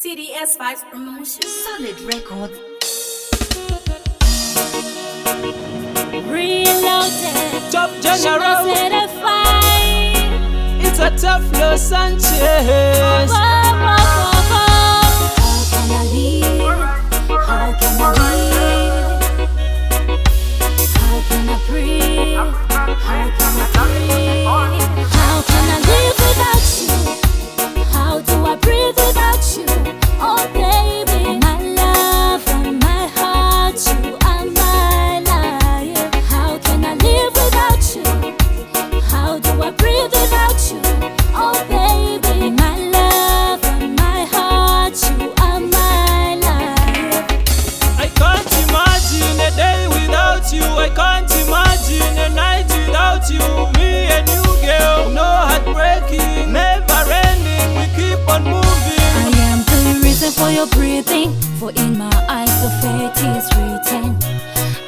TDS Vibes Promotion. Solid record. Reloaded. Top General. Certified. It's a Tafloe Sanchez. How can I live? How can I live? How can I breathe? How can I breathe? How can I live without you? How do I breathe without you? Oh baby, my love and my heart, you are my life. How can I live without you? How do I breathe without you? Oh baby, my love and my heart, you are my life. I can't imagine a day without you. I can't imagine a night without you. Me and you, girl, no heartbreaking, never ending. We keep on moving. I am the reason for your breathing, for in my eyes the fate is written.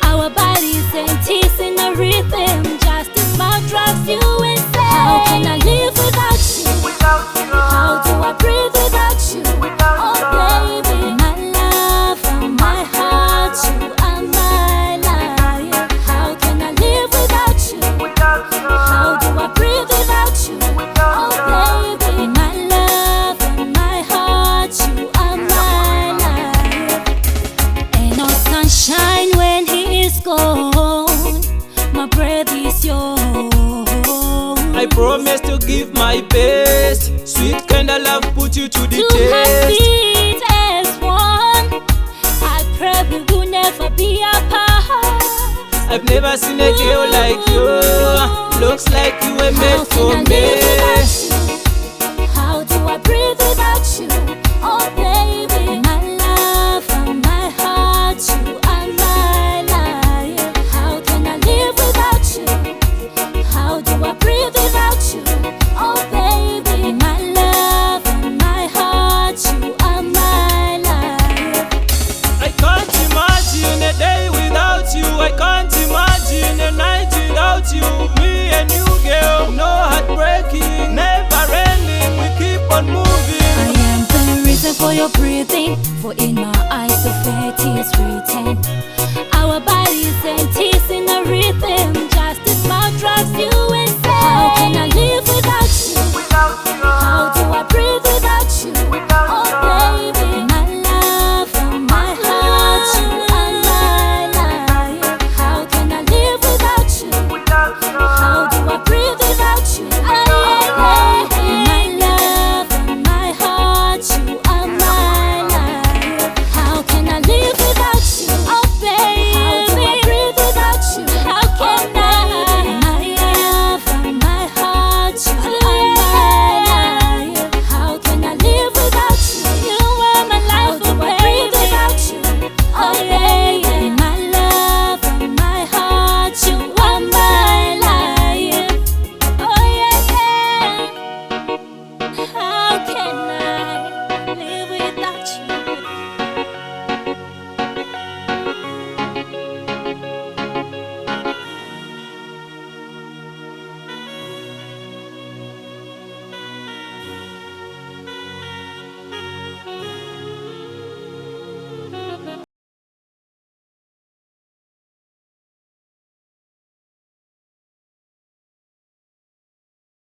Our bodies and teeth in a rhythm, just as my drugs you insane. How can I live without you? How do I breathe without you? Oh baby, my love and my heart, you are my life. How can I live without you? How do I breathe without you? Oh baby, my love and my heart, you are my life. Ain't no sunshine when he is gone. My breath is yours. I promise to give my best. Sweet kind of love put you to the Two test. heartbeats as one. I pray we will never be apart. I've never seen a girl like you. Looks like you were How made for can I me. live without you? How do I breathe without you? Oh baby, my love and my heart, you are my life. How can I live without you? How do I breathe without you? Oh baby, my love and my heart, you are my life. I can't imagine a day without you. I can't imagine a night without you. Me and you, girl, no heartbreaking, never ending. We keep on moving. I am the reason for your breathing, for in my eyes the fate is written. Our bodies and teeth in a rhythm,